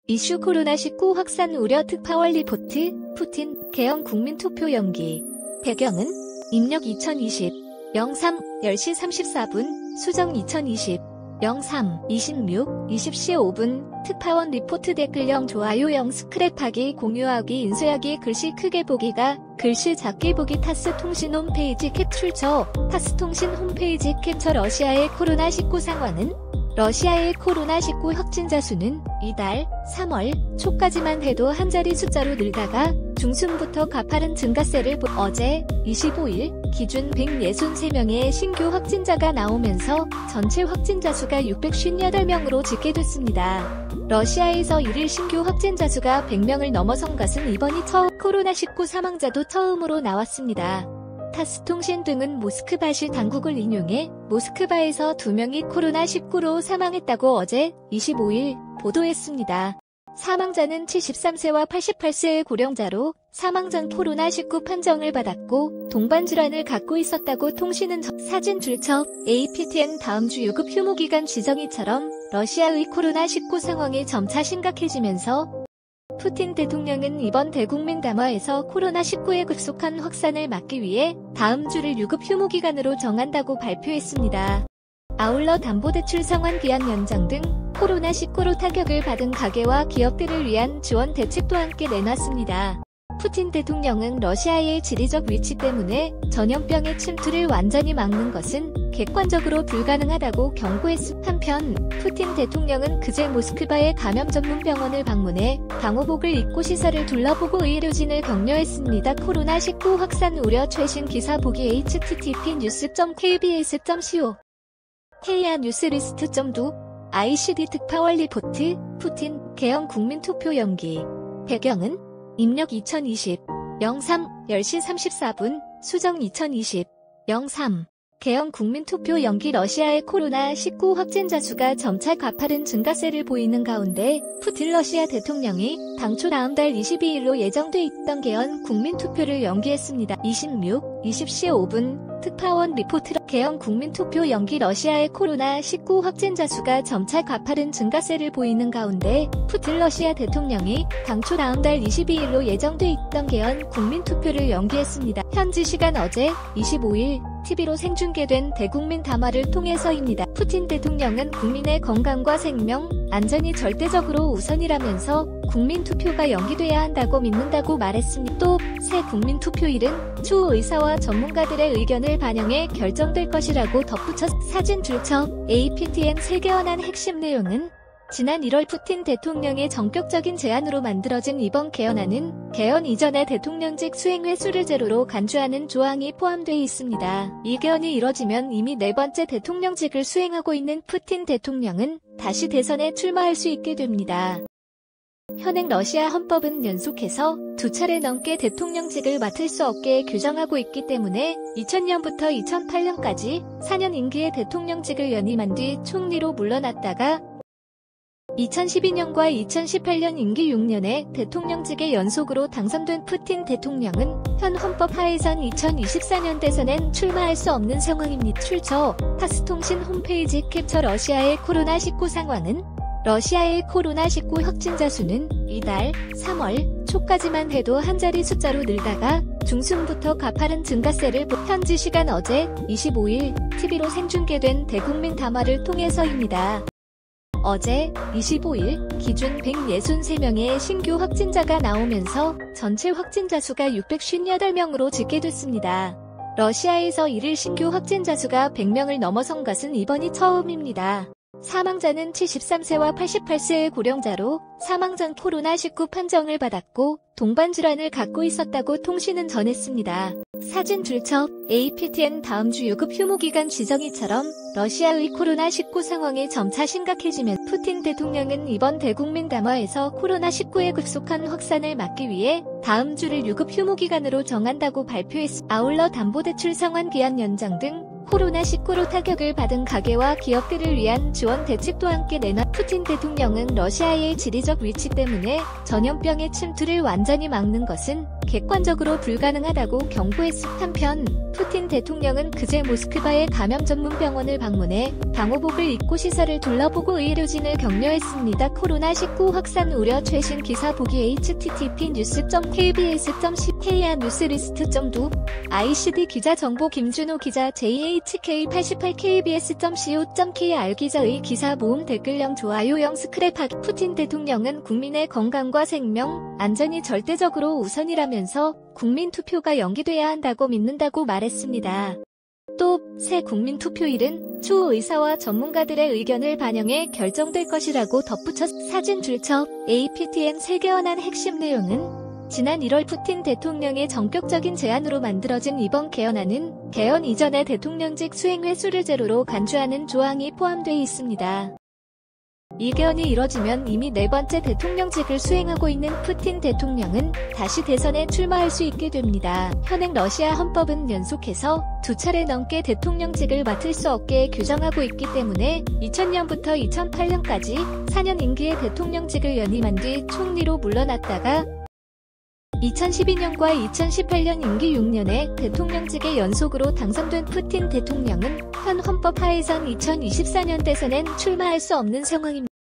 이슈 코로나19 확산 우려 특파원 리포트, 푸틴, 개헌 국민투표 연기. 배경은 입력 2020, 03, 10시 34분, 수정 2020, 03, 26, 20시 5분, 특파원 리포트 댓글령 좋아요형 스크랩하기 공유하기 인쇄하기 글씨 크게 보기가 글씨 작게 보기 타스 통신 홈페이지 캡출처 타스 통신 홈페이지 캡처 러시아의 코로나19 상황은 러시아의 코로나19 확진자 수는 이달 3월 초까지만 해도 한 자리 숫자로 늘다가 중순부터 가파른 증가세를 어제 25일 기준 163명의 신규 확진자가 나오면서 전체 확진자 수가 658명으로 집계됐습니다. 러시아에서 1일 신규 확진자 수가 100명을 넘어선 것은 이번이 처음 코로나19 사망자도 처음으로 나왔습니다. 타스 통신 등은 모스크바시 당국을 인용해 모스크바에서 2명이 코로나19로 사망했다고 어제 25일 보도했습니다. 사망자는 73세와 88세의 고령자로 사망 전 코로나19 판정을 받았고 동반질환을 갖고 있었다고 통신은 사진 출처 APTN 다음 주 유급 휴무기간 지정이처럼 러시아의 코로나19 상황이 점차 심각해지면서 푸틴 대통령은 이번 대국민 담화에서 코로나19의 급속한 확산을 막기 위해 다음 주를 유급 휴무기간으로 정한다고 발표했습니다. 아울러 담보대출 상환 기한 연장 등 코로나19로 타격을 받은 가계와 기업들을 위한 지원 대책도 함께 내놨습니다. 푸틴 대통령은 러시아의 지리적 위치 때문에 전염병의 침투를 완전히 막는 것은 객관적으로 불가능하다고 경고했습니다. 한편 푸틴 대통령은 그제 모스크바의 감염 전문 병원을 방문해 방호복을 입고 시설을 둘러보고 의료진을 격려했습니다. 코로나19 확산 우려 최신 기사 보기 http://news.kbs.co KR 뉴스리스트.do ICD 특파원 리포트, 푸틴, 개헌 국민투표 연기. 배경은 입력 2020, 03, 10시 34분, 수정 2020, 03. 개헌 국민투표 연기. 러시아의 코로나19 확진자 수가 점차 가파른 증가세를 보이는 가운데 푸틴 러시아 대통령이 당초 다음 달 22일로 예정돼 있던 개헌 국민투표를 연기했습니다. 26, 20시 5분 특파원 리포트. 개헌 국민투표 연기. 러시아의 코로나19 확진자 수가 점차 가파른 증가세를 보이는 가운데 푸틴 러시아 대통령이 당초 다음 달 22일로 예정돼 있던 개헌 국민투표를 연기했습니다. 현지 시간 어제 25일 TV로 생중계된 대국민 담화를 통해서입니다. 푸틴 대통령은 국민의 건강과 생명, 안전이 절대적으로 우선이라면서 국민투표가 연기돼야 한다고 믿는다고 말했습니다. 또 새 국민투표일은 추후 의사와 전문가들의 의견을 반영해 결정될 것이라고 덧붙여 사진 출처 APTN 세계원안 핵심 내용은 지난 1월 푸틴 대통령의 전격적인 제안으로 만들어진 이번 개헌안은 개헌 이전의 대통령직 수행 횟수를 제로로 간주하는 조항이 포함되어 있습니다. 이 개헌이 이뤄지면 이미 4번째 대통령직을 수행하고 있는 푸틴 대통령은 다시 대선에 출마할 수 있게 됩니다. 현행 러시아 헌법은 연속해서 2차례 넘게 대통령직을 맡을 수 없게 규정하고 있기 때문에 2000년부터 2008년까지 4년 임기의 대통령직을 연임한 뒤 총리로 물러났다가 2012년과 2018년 임기 6년에 대통령직에 연속으로 당선된 푸틴 대통령은 현 헌법 하에선 2024년 대선엔 출마할 수 없는 상황입니다. 출처 타스통신 홈페이지 캡처. 러시아의 코로나19 상황은 러시아의 코로나19 확진자 수는 이달 3월 초까지만 해도 한 자리 숫자로 늘다가 중순부터 가파른 증가세를 현지 시간 어제 25일 TV로 생중계된 대국민 담화를 통해서입니다. 어제 25일 기준 163명의 신규 확진자가 나오면서 전체 확진자 수가 658명으로 집계됐습니다. 러시아에서 1일 신규 확진자 수가 100명을 넘어선 것은 이번이 처음입니다. 사망자는 73세와 88세의 고령자로 사망 전 코로나19 판정을 받았고 동반질환을 갖고 있었다고 통신은 전했습니다. 사진 출처 APTN 다음 주 유급 휴무기간 지정이처럼 러시아의 코로나19 상황이 점차 심각해지면 푸틴 대통령은 이번 대국민 담화에서 코로나19의 급속한 확산을 막기 위해 다음 주를 유급 휴무기간으로 정한다고 발표했습니다. 아울러 담보대출 상환 기한 연장 등 코로나19로 타격을 받은 가계와 기업들을 위한 지원 대책도 함께 내놔. 푸틴 대통령은 러시아의 지리적 위치 때문에 전염병의 침투를 완전히 막는 것은 객관적으로 불가능하다고 경고했습니다. 한편 푸틴 대통령은 그제 모스크바의 감염 전문 병원을 방문해 방호복을 입고 시설을 둘러보고 의료진을 격려했습니다. 코로나19 확산 우려 최신 기사 보기 http://news.kbs.co.kr 뉴스리스트.도 ICD 기자 정보 김준호 기자 JHK88KBS.co.kr 기자의 기사 모음 댓글령 좋아요령 스크랩하기 푸틴 대통령은 국민의 건강과 생명, 안전이 절대적으로 우선이라면서 국민 투표가 연기돼야 한다고 믿는다고 말했습니다. 또 새 국민 투표일은 추후 의사와 전문가들의 의견을 반영해 결정될 것이라고 덧붙여 사진 줄첩 APTN 세계원안 핵심 내용은 지난 1월 푸틴 대통령의 전격적인 제안으로 만들어진 이번 개헌안은 개헌 이전의 대통령직 수행 횟수를 제로로 간주하는 조항이 포함되어 있습니다. 이 개헌이 이뤄지면 이미 4번째 대통령직을 수행하고 있는 푸틴 대통령은 다시 대선에 출마할 수 있게 됩니다. 현행 러시아 헌법은 연속해서 2차례 넘게 대통령직을 맡을 수 없게 규정하고 있기 때문에 2000년부터 2008년까지 4년 임기의 대통령직을 연임한 뒤 총리로 물러났다가 2012년과 2018년 임기 6년에 대통령직에 연속으로 당선된 푸틴 대통령은 현 헌법 하에선 2024년 대선엔 출마할 수 없는 상황입니다.